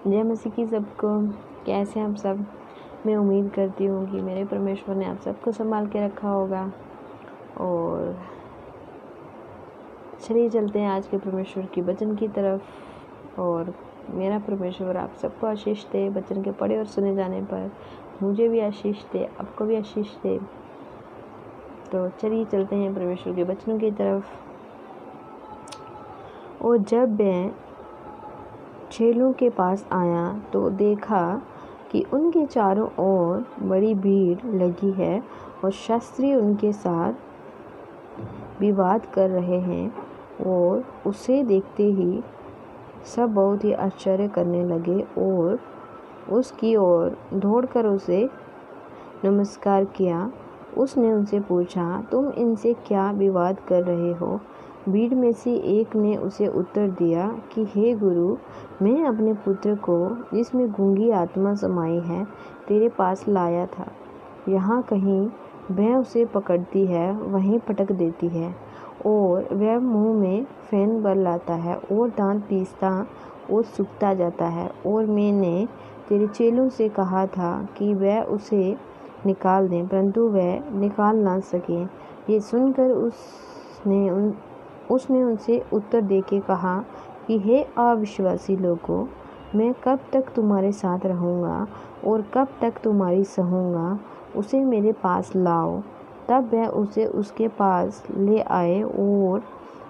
जय मसीह की सबको। कैसे आप सब? मैं उम्मीद करती हूँ कि मेरे परमेश्वर ने आप सबको संभाल के रखा होगा। और चलिए चलते हैं आज के परमेश्वर की वचन की तरफ। और मेरा परमेश्वर आप सबको आशीष दे। वचन के पढ़े और सुने जाने पर मुझे भी आशीष दे, आपको भी आशीष दे। तो चलिए चलते हैं परमेश्वर के वचनों की तरफ। और जब वह चेलों के पास आया तो देखा कि उनके चारों ओर बड़ी भीड़ लगी है और शास्त्री उनके साथ विवाद कर रहे हैं। और उसे देखते ही सब बहुत ही आश्चर्य करने लगे और उसकी ओर दौड़कर उसे नमस्कार किया। उसने उनसे पूछा, तुम इनसे क्या विवाद कर रहे हो? भीड़ में से एक ने उसे उत्तर दिया कि हे गुरु, मैं अपने पुत्र को, जिसमें गूंगी आत्मा समाई है, तेरे पास लाया था। यहाँ कहीं वह उसे पकड़ती है, वहीं पटक देती है, और वह मुंह में फेन भर लाता है और दांत पीसता और सूखता जाता है। और मैंने तेरे चेलों से कहा था कि वह उसे निकाल दें, परंतु वह निकाल ना सके। ये सुनकर उसने उनसे उत्तर देके कहा कि हे अविश्वासी लोगों, मैं कब तक तुम्हारे साथ रहूँगा और कब तक तुम्हारी सहूँगा? उसे मेरे पास लाओ। तब वह उसे उसके पास ले आए, और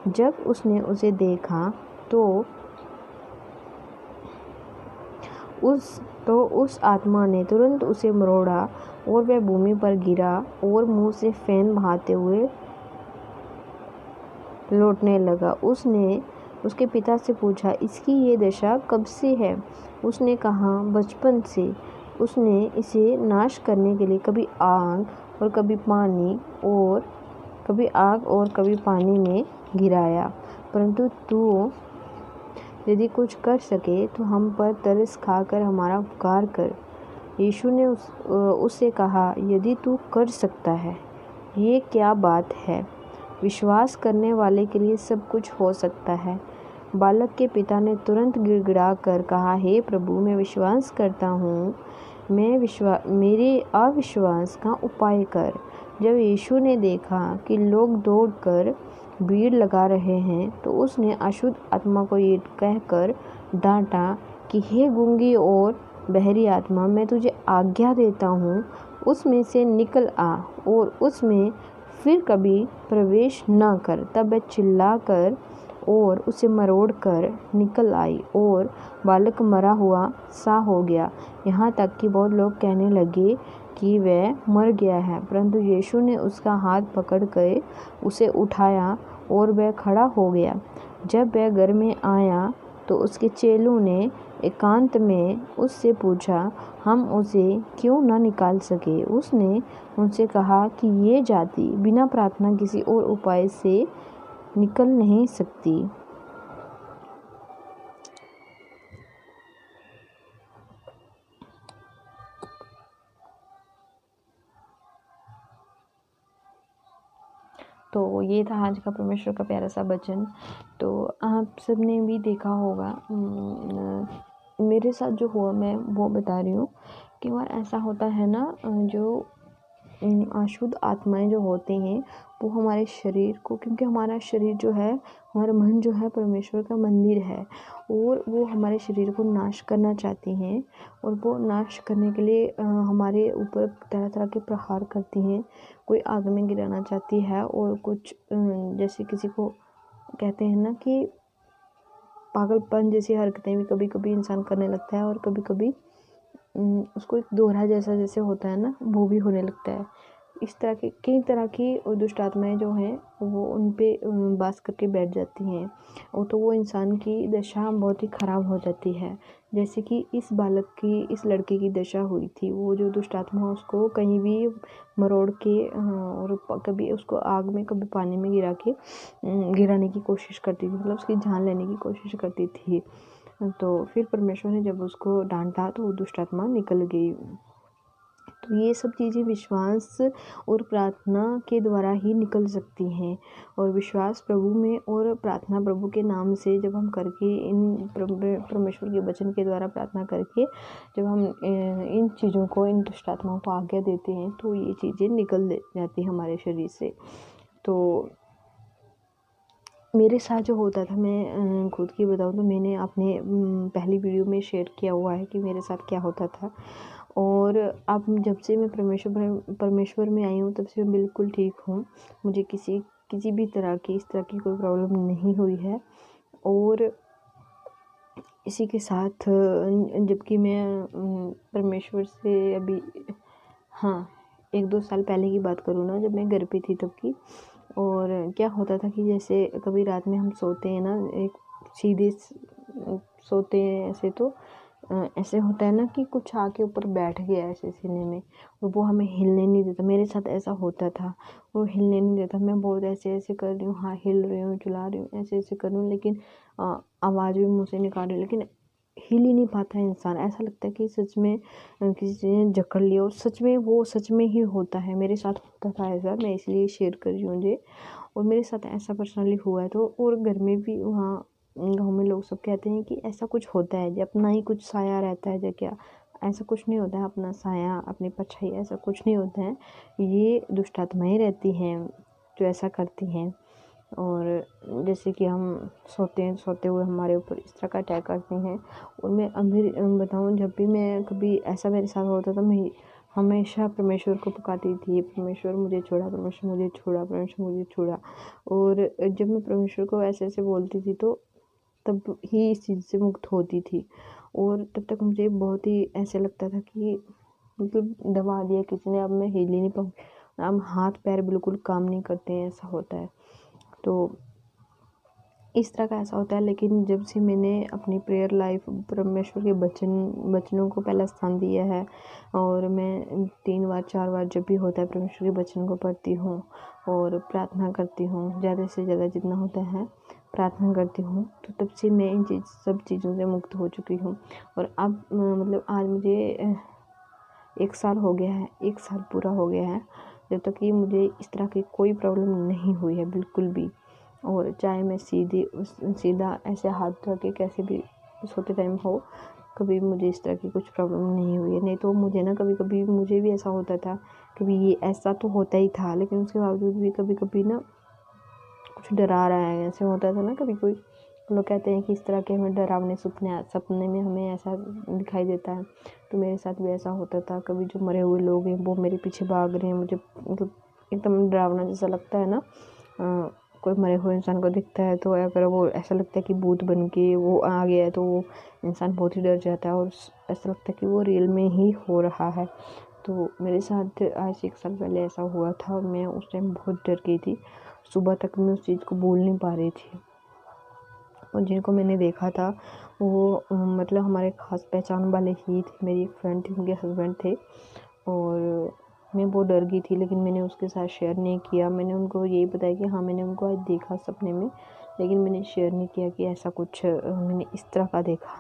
जब उसने उसे देखा तो उस आत्मा ने तुरंत उसे मरोड़ा और वह भूमि पर गिरा और मुंह से फेन बहाते हुए लौटने लगा। उसने उसके पिता से पूछा, इसकी ये दशा कब से है? उसने कहा, बचपन से। उसने इसे नाश करने के लिए कभी आग और कभी पानी में गिराया। परंतु तू यदि कुछ कर सके तो हम पर तरस खाकर हमारा उपकार कर। यीशु ने उससे कहा, यदि तू कर सकता है, ये क्या बात है? विश्वास करने वाले के लिए सब कुछ हो सकता है। बालक के पिता ने तुरंत गिड़गिड़ा कर कहा, हे प्रभु, मैं विश्वास करता हूँ, मेरे अविश्वास का उपाय कर। जब यीशु ने देखा कि लोग दौड़कर भीड़ लगा रहे हैं, तो उसने अशुद्ध आत्मा को ये कहकर डांटा कि हे गूंगी और बहरी आत्मा, मैं तुझे आज्ञा देता हूँ, उसमें से निकल आ और उसमें फिर कभी प्रवेश न कर। तब वह चिल्लाकर और उसे मरोड़ कर निकल आई, और बालक मरा हुआ सा हो गया। यहाँ तक कि बहुत लोग कहने लगे कि वह मर गया है। परंतु यीशु ने उसका हाथ पकड़ कर उसे उठाया और वह खड़ा हो गया। जब वह घर में आया तो उसके चेलों ने एकांत में उससे पूछा, हम उसे क्यों न निकाल सके? उसने उनसे कहा कि ये जाति बिना प्रार्थना किसी और उपाय से निकल नहीं सकती। तो ये था आज का परमेश्वर का प्यारा सा वचन। तो आप सबने भी देखा होगा, मेरे साथ जो हुआ मैं वो बता रही हूँ। कि बार ऐसा होता है ना, जो अशुद्ध आत्माएं जो होती हैं वो हमारे शरीर को, क्योंकि हमारा शरीर जो है, हमारा मन जो है परमेश्वर का मंदिर है, और वो हमारे शरीर को नाश करना चाहती हैं। और वो नाश करने के लिए हमारे ऊपर तरह तरह के प्रहार करती हैं। कोई आग में गिराना चाहती है, और कुछ जैसे किसी को कहते हैं ना कि पागलपन जैसी हरकतें भी कभी कभी इंसान करने लगता है, और कभी कभी उसको एक दोहरा जैसा जैसे होता है ना, वो भी होने लगता है। इस तरह की कई तरह की दुष्ट आत्माएं जो हैं वो उन पे वास करके बैठ जाती हैं, और तो वो इंसान की दशा बहुत ही ख़राब हो जाती है। जैसे कि इस लड़के की दशा हुई थी। वो जो दुष्ट आत्मा उसको कहीं भी मरोड़ के और कभी उसको आग में कभी पानी में गिराने की कोशिश करती थी, मतलब उसकी जान लेने की कोशिश करती थी। तो फिर परमेश्वर ने जब उसको डांटा तो वो दुष्ट आत्मा निकल गई। तो ये सब चीज़ें विश्वास और प्रार्थना के द्वारा ही निकल सकती हैं। और विश्वास प्रभु में और प्रार्थना प्रभु के नाम से जब हम करके इन परमेश्वर के वचन के द्वारा प्रार्थना करके जब हम इन चीज़ों को, इन दुष्ट आत्माओं को आज्ञा देते हैं तो ये चीज़ें निकल जाती हैं हमारे शरीर से। तो मेरे साथ जो होता था, मैं खुद की बताऊँ तो मैंने अपने पहली वीडियो में शेयर किया हुआ है कि मेरे साथ क्या होता था। और अब जब से मैं परमेश्वर में आई हूँ तब से मैं बिल्कुल ठीक हूँ। मुझे किसी भी तरह की, इस तरह की कोई प्रॉब्लम नहीं हुई है। और इसी के साथ जबकि मैं परमेश्वर से अभी, हाँ, 1-2 साल पहले की बात करूँ ना, जब मैं घर पे थी तब की। और क्या होता था कि जैसे कभी रात में हम सोते हैं ना, एक सीधे सोते हैं ऐसे, तो ऐसे होता है ना कि कुछ आके ऊपर बैठ गया ऐसे सीने में, और वो हमें हिलने नहीं देता। मेरे साथ ऐसा होता था, वो हिलने नहीं देता। मैं बहुत ऐसे ऐसे कर रही हूँ, हाँ हिल रही हूँ, चला रही हूँ, ऐसे ऐसे कर रही हूँ, लेकिन आवाज़ भी मुँह से निकाल रही हूँ, लेकिन हिल ही नहीं पाता इंसान। ऐसा लगता है कि सच में किसी ने जकड़ लिया, और सच में वो सच में ही होता है। मेरे साथ होता था ऐसा, मैं इसलिए शेयर कर रही हूँ ये। और मेरे साथ ऐसा पर्सनली हुआ है। तो और घर में भी, वहाँ गाँव में लोग सब कहते हैं कि ऐसा कुछ होता है, जो अपना ही कुछ साया रहता है, जो क्या, ऐसा कुछ नहीं होता है। अपना साया, अपनी परछाई, ऐसा कुछ नहीं होता है। ये दुष्ट आत्माएं रहती हैं जो ऐसा करती हैं। और जैसे कि हम सोते हैं, सोते हुए हमारे ऊपर इस तरह का अटैक करते हैं। और मैं अभी बताऊँ, जब भी मैं कभी ऐसा मेरे साथ होता था, मैं हमेशा परमेश्वर को पुकारती थी, परमेश्वर मुझे छोड़ा, परमेश्वर मुझे छोड़ा, परमेश्वर मुझे छोड़ा। और जब मैं परमेश्वर को ऐसे ऐसे बोलती थी तो तब ही इस चीज़ से मुक्त होती थी। और तब तक मुझे बहुत ही ऐसे लगता था कि मतलब दबा दिया किसी ने, अब मैं हिल ही नहीं पाऊँ, अब हाथ पैर बिल्कुल काम नहीं करते हैं, ऐसा होता है। तो इस तरह का ऐसा होता है। लेकिन जब से मैंने अपनी प्रेयर लाइफ, परमेश्वर के वचनों को पहला स्थान दिया है, और मैं 3 बार 4 बार जब भी होता है परमेश्वर के वचन को पढ़ती हूँ और प्रार्थना करती हूँ, ज़्यादा से ज़्यादा जितना होता है प्रार्थना करती हूँ, तो तब से मैं इन सब चीज़ों से मुक्त हो चुकी हूँ। और अब मतलब आज मुझे 1 साल हो गया है, 1 साल पूरा हो गया है जब तक कि मुझे इस तरह की कोई प्रॉब्लम नहीं हुई है बिल्कुल भी। और चाहे मैं सीधा ऐसे हाथ रख के कैसे भी सोते टाइम हो, कभी मुझे इस तरह की कुछ प्रॉब्लम नहीं हुई है। नहीं तो मुझे ना कभी कभी मुझे भी ऐसा होता था, कभी ये ऐसा तो होता ही था, लेकिन उसके बावजूद भी कभी कभी ना कुछ डरा रहा है, ऐसे होता था ना। कभी कोई लोग कहते हैं कि इस तरह के हमें डरावने सपने में हमें ऐसा दिखाई देता है। तो मेरे साथ भी ऐसा होता था। कभी जो मरे हुए लोग हैं वो मेरे पीछे भाग रहे हैं, मुझे मतलब एकदम डरावना जैसा लगता है ना। कोई मरे हुए इंसान को दिखता है तो अगर वो ऐसा लगता है कि भूत बन के वो आ गया है, तो वो इंसान बहुत ही डर जाता है और ऐसा लगता है कि वो रियल में ही हो रहा है। तो मेरे साथ आज 1 साल पहले ऐसा हुआ था और मैं उस टाइम बहुत डर गई थी। सुबह तक मैं उस चीज़ को बोल नहीं पा रही थी। और जिनको मैंने देखा था वो मतलब हमारे ख़ास पहचान वाले ही थे। मेरी एक फ्रेंड थी, उनके हस्बैंड थे, और मैं बहुत डर गई थी, लेकिन मैंने उसके साथ शेयर नहीं किया। मैंने उनको यही बताया कि हाँ, मैंने उनको आज देखा सपने में, लेकिन मैंने शेयर नहीं किया कि ऐसा कुछ मैंने इस तरह का देखा।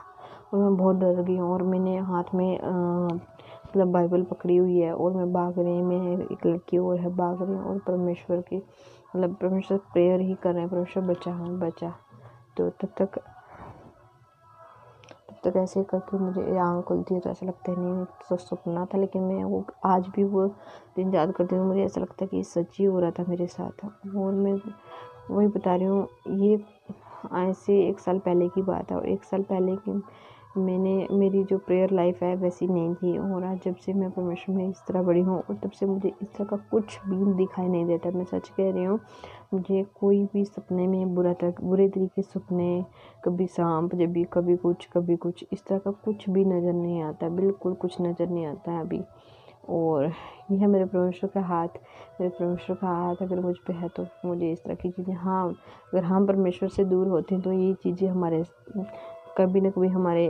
और मैं बहुत डर गई हूँ, और मैंने हाथ में मतलब बाइबल पकड़ी हुई है और मैं भाग रही, मैं एक लड़की और है, भाग रही हूँ और परमेश्वर की मतलब परमेश्वर प्रेयर ही कर रहे हैं, परमेश्वर बचा हमें, बचा। तो तब तक ऐसे करके मुझे आँख खुलती है तो ऐसा लगता है नहीं तो सपना था। लेकिन मैं वो आज भी वो दिन याद करती हूँ, मुझे ऐसा लगता है कि सच ही हो रहा था मेरे साथ। और मैं वही बता रही हूँ, ये आज से 1 साल पहले की बात है। और 1 साल पहले की मेरी जो प्रेयर लाइफ है वैसी नहीं थी। और आज जब से मैं परमेश्वर में इस तरह बड़ी हूँ, और तब से मुझे इस तरह का कुछ भी दिखाई नहीं देता। मैं सच कह रही हूँ, मुझे कोई भी सपने में बुरे तरीके सपने, कभी सांप, जब भी कभी कुछ इस तरह का कुछ भी नज़र नहीं आता, बिल्कुल कुछ नज़र नहीं आता है अभी। और यह है मेरे परमेश्वर का हाथ। मेरे परमेश्वर का हाथ अगर मुझ पे है तो मुझे इस तरह की चीज़ें, हाँ, अगर हम परमेश्वर से दूर होते हैं तो ये चीज़ें हमारे कभी ना कभी हमारे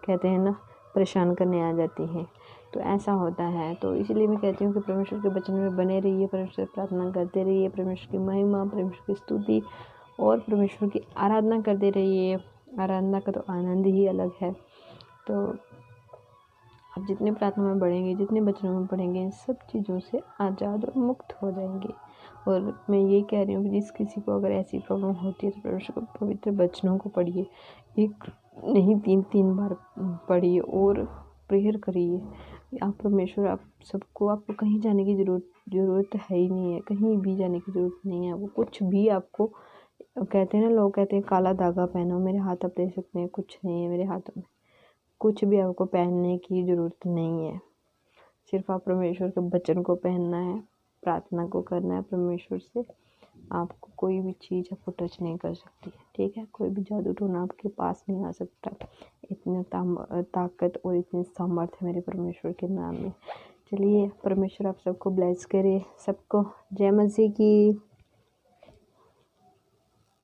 कहते हैं ना परेशान करने आ जाती हैं। तो ऐसा होता है। तो इसलिए मैं कहती हूँ कि परमेश्वर के वचन में बने रहिए, परमेश्वर प्रार्थना करते रहिए, परमेश्वर की महिमा, परमेश्वर की स्तुति और परमेश्वर की आराधना करते रहिए। आराधना का तो आनंद ही अलग है। तो आप जितने प्रार्थना में बढ़ेंगे, जितने वचनों में पढ़ेंगे, इन सब चीज़ों से आज़ाद और मुक्त हो जाएंगे। और मैं ये कह रही हूँ कि जिस किसी को अगर ऐसी प्रॉब्लम होती है तो परमेश्वर को पवित्र वचनों को पढ़िए, एक नहीं 3-3 बार पढ़िए और प्रेयर करिए। आप परमेश्वर आप सबको, आपको कहीं जाने की ज़रूरत है ही नहीं है, कहीं भी जाने की ज़रूरत नहीं है। वो कुछ भी आपको कहते हैं ना, लोग कहते हैं काला धागा पहनो, मेरे हाथ आप दे सकते हैं, कुछ नहीं है मेरे हाथों में, कुछ भी आपको पहनने की ज़रूरत नहीं है। सिर्फ आप परमेश्वर के वचन को पहनना है, प्रार्थना को करना है परमेश्वर से। आपको कोई भी चीज़ आपको टच नहीं कर सकती, ठीक है। कोई भी जादू टोना आपके पास नहीं आ सकता। इतनी ताकत और इतनी सामर्थ्य मेरे परमेश्वर के नाम में। चलिए, परमेश्वर आप सबको ब्लेस करे। सबको जय मसीह की।